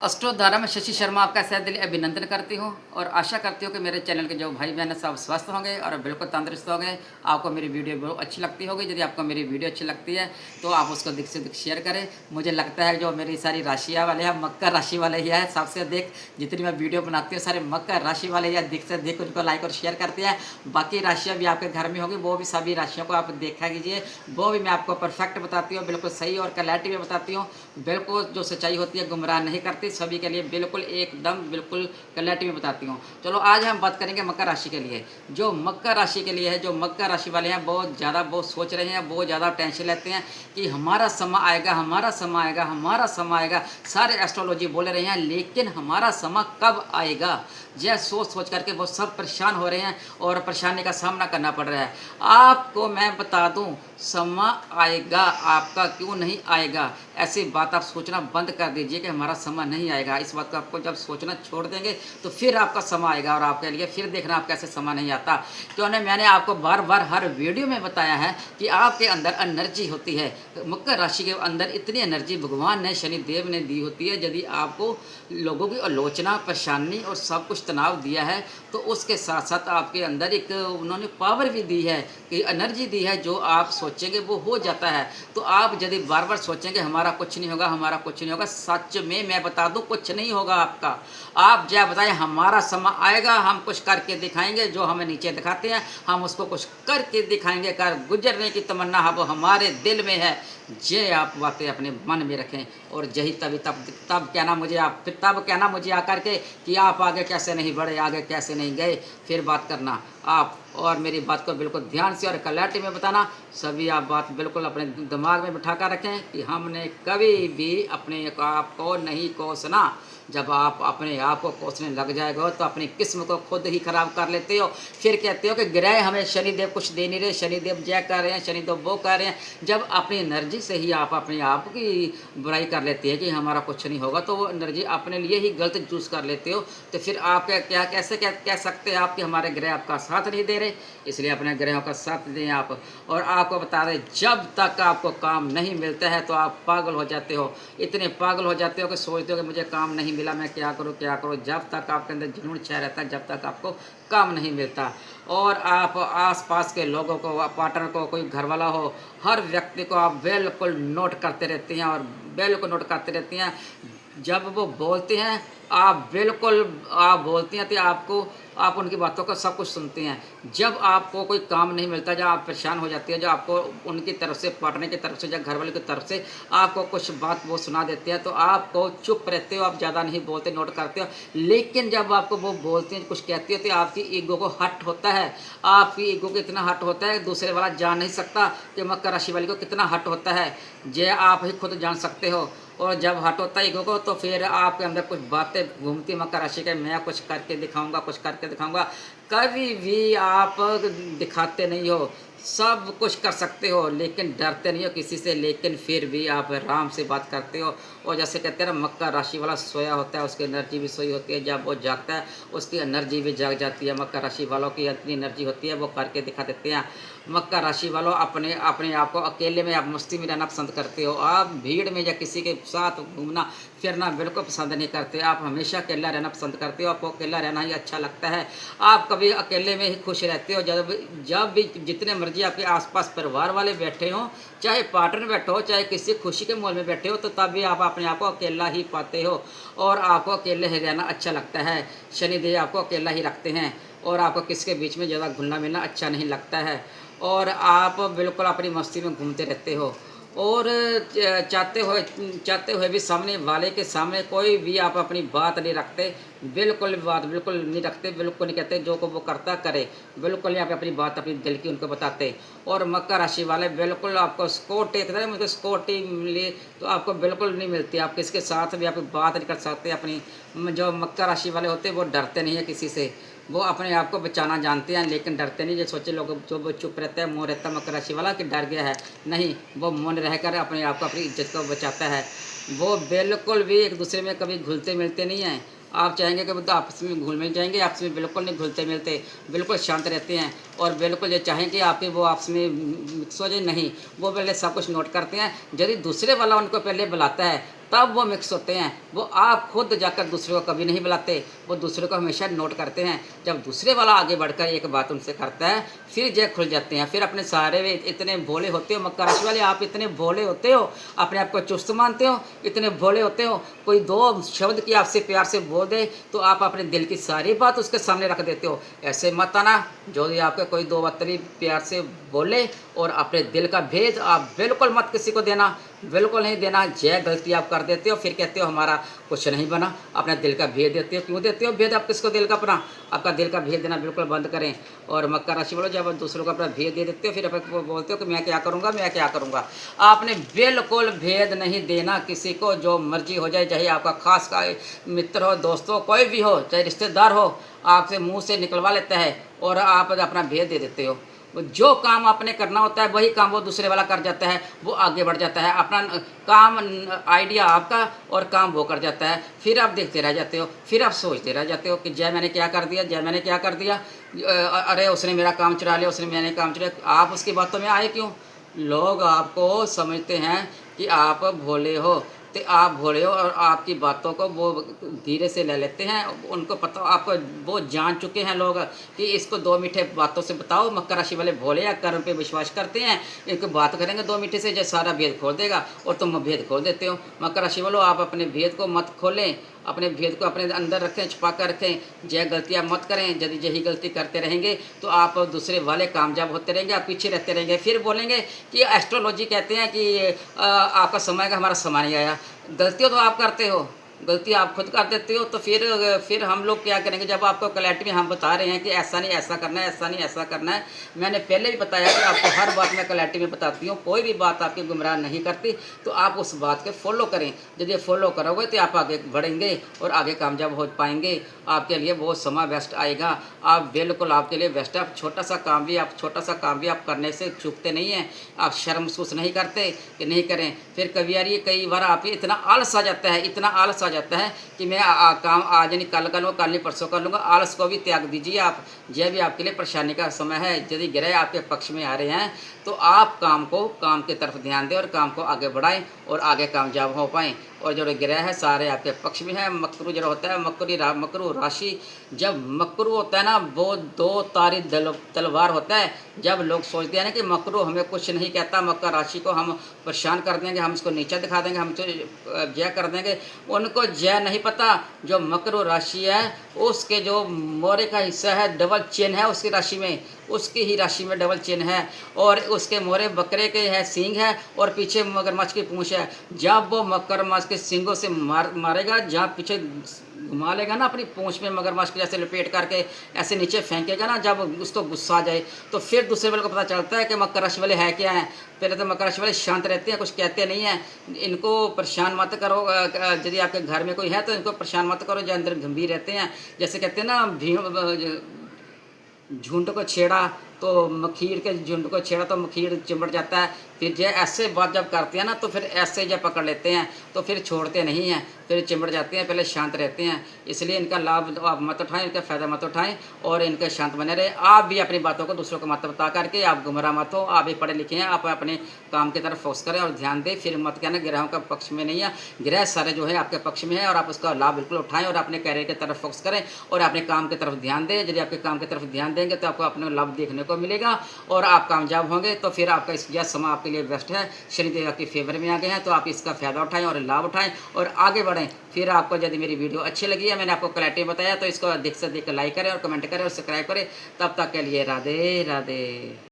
अष्टोधारा में शशि शर्मा आपका शायद दिली अभिनंदन करती हूँ और आशा करती हूँ कि मेरे चैनल के जो भाई बहन हैं सब स्वस्थ होंगे और बिल्कुल तंदुरुस्त होंगे। आपको मेरी वीडियो बहुत अच्छी लगती होगी। यदि आपको मेरी वीडियो अच्छी लगती है तो आप उसको अधिक से अधिक शेयर करें। मुझे लगता है जो मेरी सारी राशियाँ वाले हैं मकर राशि वाले ही है सबसे अधिक, जितनी मैं वीडियो बनाती हूँ सारे मकर राशि वाले ही अधिक से अधिक उनको लाइक और शेयर करते हैं। बाकी राशियाँ भी आपके घर में होगी, वो भी सभी राशियों को आप देखा कीजिए, वो भी मैं आपको परफेक्ट बताती हूँ, बिल्कुल सही और क्लैरिटी में बताती हूँ। बिल्कुल जो सच्चाई होती है गुमराह नहीं करती, सभी के लिए बिल्कुल एकदम बिल्कुल क्लैरिटी में बताती हूँ। चलो आज हम बात करेंगे मकर राशि के लिए। जो मकर राशि के लिए है, जो मकर राशि वाले हैं बहुत सोच रहे हैं, बहुत ज़्यादा टेंशन लेते हैं कि हमारा समय आएगा, हमारा समय आएगा, हमारा समय आएगा। सारे एस्ट्रोलॉजी बोल रहे हैं, लेकिन हमारा समय कब आएगा यह सोच सोच करके वो सब परेशान हो रहे हैं और परेशानी का सामना करना पड़ रहा है। आपको मैं बता दूं, समय आएगा, आपका क्यों नहीं आएगा? ऐसी बात आप सोचना बंद कर दीजिए कि हमारा समय नहीं आएगा। इस बात को आपको जब सोचना छोड़ देंगे तो फिर आपका समय आएगा और आपके लिए फिर देखना आप कैसे समय नहीं आता। क्यों नहीं, मैंने आपको बार बार हर वीडियो में बताया है कि आपके अंदर एनर्जी होती है। मकर राशि के अंदर इतनी एनर्जी भगवान ने, शनिदेव ने दी होती है। यदि आपको लोगों की आलोचना, परेशानी और सब कुछ तनाव दिया है तो उसके साथ साथ आपके अंदर एक उन्होंने पावर भी दी है कि एनर्जी दी है। जो आप सोचेंगे वो हो जाता है। तो आप यदि बार बार सोचेंगे हमारा कुछ नहीं होगा, हमारा कुछ नहीं होगा, सच में मैं बता दूं कुछ नहीं होगा आपका। आप क्या बताएं, हमारा समय आएगा, हम कुछ करके दिखाएंगे। जो हमें नीचे दिखाते हैं हम उसको कुछ करके दिखाएंगे। कर गुजरने की तमन्ना है वो हमारे दिल में है। ये आप बातें अपने मन में रखें और यही तभी तब कहना मुझे, आप फिर तब कहना मुझे आकर के कि आप आगे कैसे नहीं बढ़े, आगे कैसे नहीं गए, फिर बात करना आप। और मेरी बात को बिल्कुल ध्यान से और क्लैरिटी में बताना। सभी आप बात बिल्कुल अपने दिमाग में बिठा कर रखें कि हमने कभी भी अपने आप को नहीं कोसना। जब आप अपने आप को कोसने लग जाएगा तो अपनी किस्म को खुद ही खराब कर लेते हो। फिर कहते हो कि ग्रह हमें शनिदेव कुछ दे नहीं रहे, शनिदेव जय कर रहे हैं, शनिदेव वो कर रहे हैं। जब अपनी एनर्जी से ही आप अपने आप की बुराई कर लेते हैं कि हमारा कुछ नहीं होगा, तो वो एनर्जी अपने लिए ही गलत चूज़ कर लेते हो। तो फिर आप क्या कैसे कह सकते हैं आप कि हमारे ग्रह आपका साथ नहीं दे रहे? इसलिए अपने ग्रहों का साथ दें आप। और आपको बता दें, जब तक आपको काम नहीं मिलता है तो आप पागल हो जाते हो। इतने पागल हो जाते हो कि सोचते हो कि मुझे काम नहीं मिला, मैं क्या करूं क्या करूं। जब तक आपके अंदर जुनून छाया रहता है, जब तक आपको काम नहीं मिलता। और आप आसपास के लोगों को, पार्टनर को, कोई घर वाला हो, हर व्यक्ति को आप बिल्कुल नोट करते रहते हैं और बिल्कुल नोट करते रहते हैं। जब वो बोलते हैं आप बिल्कुल, आप बोलती हैं तो आपको, आप उनकी बातों का सब कुछ सुनते हैं। जब आपको कोई काम नहीं मिलता, जब आप परेशान हो जाती है, जब आपको उनकी तरफ से, पार्टनर की तरफ से या घर वाले की तरफ से आपको कुछ बात वो सुना देते हैं तो आपको चुप रहते हो, आप ज़्यादा नहीं बोलते, नोट करते हो। लेकिन जब आपको वो बोलते हैं, कुछ कहती है तो आपकी ईगो को हट होता है। आपकी ईगो को इतना हट होता है दूसरे वाला जान नहीं सकता कि मकर राशि वाले को कितना हट होता है। ये आप ही खुद जान सकते हो। और जब हट होता है ईगो को तो फिर आपके अंदर कुछ बातें घूमती मकर राशि के, मैं कुछ करके दिखाऊंगा, कुछ करके दिखाऊंगा। कभी भी आप दिखाते नहीं हो। सब कुछ कर सकते हो लेकिन डरते नहीं हो किसी से, लेकिन फिर भी आप आराम से बात करते हो। और जैसे कहते हैं ना, मकर राशि वाला सोया होता है, उसकी एनर्जी भी सोई होती है। जब वो जागता है उसकी एनर्जी भी जाग जाती है। मकर राशि वालों की इतनी एनर्जी होती है, वो करके दिखा देते हैं। मकर राशि वालों अपने अपने आप को अकेले में, आप मस्ती में रहना पसंद करते हो। आप भीड़ में या किसी के साथ घूमना फिरना बिल्कुल पसंद नहीं करते। आप हमेशा अकेला रहना पसंद करते हो, आपको अकेला रहना ही अच्छा लगता है। आप कभी अकेले में ही खुश रहते हो। जब जब भी जितने मर्जी आपके आसपास परिवार वाले बैठे हों, चाहे पार्टनर बैठे हो, चाहे किसी खुशी के माहौल में बैठे हो, तो तब भी आप अपने आप को अकेला ही पाते हो और आपको अकेले ही रहना अच्छा लगता है। शनिदेव आपको अकेला ही रखते हैं और आपको किसी के बीच में ज़्यादा घुलना मिलना अच्छा नहीं लगता है। और आप बिल्कुल अपनी मस्ती में घूमते रहते हो। और चाहते हुए भी सामने वाले के सामने कोई भी आप अपनी बात नहीं रखते। बिल्कुल भी बात बिल्कुल नहीं रखते, बिल्कुल नहीं कहते जो को वो करता करे। बिल्कुल नहीं आप अपनी बात अपनी दिल की उनको बताते। और मकर राशि वाले बिल्कुल आपको सिक्योरिटी कहते हैं, मुझे सिक्योरिटी मिली तो आपको बिल्कुल नहीं मिलती। आप किसके साथ भी आप बात नहीं कर सकते। अपनी जो मकर राशि वाले होते हैं वो डरते नहीं है किसी से। वो अपने आप को बचाना जानते हैं लेकिन डरते नहीं। जो सोचे लोग, जो वो चुप रहते हैं, मुँह रहता है मकर राशि वाला कि डर गया है, नहीं, वो मौन रहकर अपने आप को, अपनी इज्जत को बचाता है। वो बिल्कुल भी एक दूसरे में कभी घुलते मिलते नहीं हैं। आप चाहेंगे कि वो तो आपस में घुल मिल जाएंगे, आपस में बिल्कुल नहीं घुलते मिलते, बिल्कुल शांत रहते हैं। और बिल्कुल ये चाहेंगे आपके वो आपस में मिक्स हो जाए, नहीं, वो पहले सब कुछ नोट करते हैं। यदि दूसरे वाला उनको पहले बुलाता है तब वो मिक्स होते हैं। वो आप खुद जाकर दूसरे को कभी नहीं बुलाते, वो दूसरे को हमेशा नोट करते हैं। जब दूसरे वाला आगे बढ़कर एक बात उनसे करता है, फिर जो खुल जाते हैं। फिर अपने सारे वे इतने भोले होते हो, मकर राशि वाले आप इतने भोले होते हो, अपने आप को चुस्त मानते हो, इतने भोले होते हो। कोई दो शब्द की आपसे प्यार से बोल दे तो आप अपने दिल की सारी बात उसके सामने रख देते हो। ऐसे मत आना, जो भी आपके कोई दो बात प्यार से बोले और अपने दिल का भेद आप बिल्कुल मत किसी को देना, बिल्कुल नहीं देना। जय गलती आप कर देते हो, फिर कहते हो हमारा कुछ नहीं बना। अपना दिल का भेद देते हो, क्यों देते हो भेद आप किसको? दिल का अपना, आपका दिल का भेद देना बिल्कुल बंद करें। और मकर राशि वालों, जब आप दूसरों को अपना भेद दे देते हो, फिर आप बोलते हो कि मैं क्या करूँगा, मैं क्या करूँगा। आपने बिल्कुल भेद नहीं देना किसी को, जो मर्जी हो जाए, चाहे आपका खास का मित्र हो, दोस्त हो, कोई भी हो, चाहे रिश्तेदार हो, आपसे मुँह से निकलवा लेता है और आप अपना भेद दे देते हो। जो काम आपने करना होता है वही काम वो दूसरे वाला कर जाता है, वो आगे बढ़ जाता है। अपना काम आइडिया आपका और काम वो कर जाता है। फिर आप देखते रह जाते हो, फिर आप सोचते रह जाते हो कि जय मैंने क्या कर दिया, जय मैंने क्या कर दिया, अरे उसने मेरा काम चुरा लिया, उसने मैंने काम चुरा। आप उसकी बातों में आए क्यों? लोग आपको समझते हैं कि आप भोले हो, तो आप भोले हो और आपकी बातों को वो धीरे से ले लेते हैं। उनको पता, आपको वो जान चुके हैं लोग कि इसको दो मीठे बातों से बताओ। मकर राशि वाले भोले या कर्म पे विश्वास करते हैं, इनको बात करेंगे दो मीठे से, जो सारा भेद खोल देगा, और तुम भेद खोल देते हो। मकर राशि वालों, आप अपने भेद को मत खोलें, अपने भेद को अपने अंदर रखें, छुपा कर रखें। जय गलतियाँ मत करें। यदि यही गलती करते रहेंगे तो आप दूसरे वाले कामयाब होते रहेंगे, आप पीछे रहते रहेंगे। फिर बोलेंगे कि एस्ट्रोलॉजी कहते हैं कि आपका समय का हमारा समय नहीं आया। गलतियाँ तो आप करते हो, गलती आप खुद कर देते हो, तो फिर हम लोग क्या करेंगे? जब आपको क्लैरिटी में हम बता रहे हैं कि ऐसा नहीं ऐसा करना है, ऐसा नहीं ऐसा करना है। मैंने पहले भी बताया कि आपको हर बात मैं क्लैरिटी में बताती हूँ, कोई भी बात आपकी गुमराह नहीं करती, तो आप उस बात के फॉलो करें। यदि फॉलो करोगे तो आप आगे बढ़ेंगे और आगे कामयाब हो पाएंगे। आपके लिए बहुत समय बेस्ट आएगा, आप बिल्कुल आपके लिए बेस्ट है। आप छोटा सा काम भी आप करने से चूकते नहीं हैं, आप शर्म महसूस नहीं करते कि नहीं करें। फिर कई बार आप ही इतना आलस आ जाता है, इतना आलस आ जाता है कि मैं काम आज नहीं कल कर लूँगा, कल नहीं परसों कर लूँगा। आलस को भी त्याग दीजिए आप, यह भी आपके लिए परेशानी का समय है। यदि ग्रह आपके पक्ष में आ रहे हैं तो आप काम की तरफ ध्यान दें और काम को आगे बढ़ाएं और आगे कामयाब हो पाएँ। और जो ग्रह है सारे आपके पक्ष में है। मकरू जो होता है, मकरू राशि, जब मकरू होता है ना, वो दो तारी तलवार होता है। जब लोग सोचते हैं ना कि मकरू हमें कुछ नहीं कहता, मकर राशि को हम परेशान कर देंगे, हम इसको नीचा दिखा देंगे, हम तो जय कर देंगे, उनको जय नहीं पता। जो मकरू राशि है उसके जो मोरे का हिस्सा है, डबल चेन है उसकी राशि में, उसकी ही राशि में डबल चेन है, और उसके मोरे बकरे के है, सींग है, और पीछे मगरमच्छ की पूंछ है। जब वो मगरमच्छ के सींगों से मारेगा, जहाँ पीछे घुमा लेगा ना अपनी पूंछ में, मगरमच्छ के जैसे लपेट करके ऐसे नीचे फेंकेगा ना, जब उसको गुस्सा आ जाए, तो फिर दूसरे वाले को पता चलता है कि मकर राशि वाले है क्या हैं। पहले तो मकर राशि वाले शांत रहते हैं, कुछ कहते नहीं हैं। इनको परेशान मत करो। यदि आपके घर में कोई है तो इनको परेशान मत करो, जो अंदर गंभीर रहते हैं। जैसे कहते हैं ना, झुंड को छेड़ा तो मखीर के झुंड को छेड़ा तो मखीर चिमट जाता है। फिर जो ऐसे बात जब करते हैं ना, तो फिर ऐसे जब पकड़ लेते हैं तो फिर छोड़ते नहीं हैं, फिर चिमट जाते हैं, पहले शांत रहते हैं। इसलिए इनका लाभ आप मत उठाएं, इनका फ़ायदा मत उठाएं और इनके शांत बने रहे। आप भी अपनी बातों को दूसरों को मत बता करके आप गुमराह मत हो। आप भी पढ़े लिखे हैं, आप अपने काम की तरफ फोकस करें और ध्यान दें। फिर मत कहना ग्रहों का पक्ष में नहीं है, ग्रह सारे जो है आपके पक्ष में है, और आप उसका लाभ बिल्कुल उठाएं और अपने कैरियर की तरफ फोकस करें और अपने काम की तरफ ध्यान दें। यदि आपके काम की तरफ ध्यान देंगे तो आपको अपना लाभ देखने को मिलेगा और आप कामयाब होंगे। तो फिर आपका यह समय आपके लिए बेस्ट है। शनिदेव आपके फेवर में आ गए हैं, तो आप इसका फ़ायदा उठाएं और लाभ उठाएं और आगे बढ़ें। फिर आपको यदि मेरी वीडियो अच्छी लगी है, मैंने आपको क्लैरिटी बताया, तो इसको अधिक से अधिक लाइक करें और कमेंट करें और सब्सक्राइब करें। तब तक के लिए राधे राधे।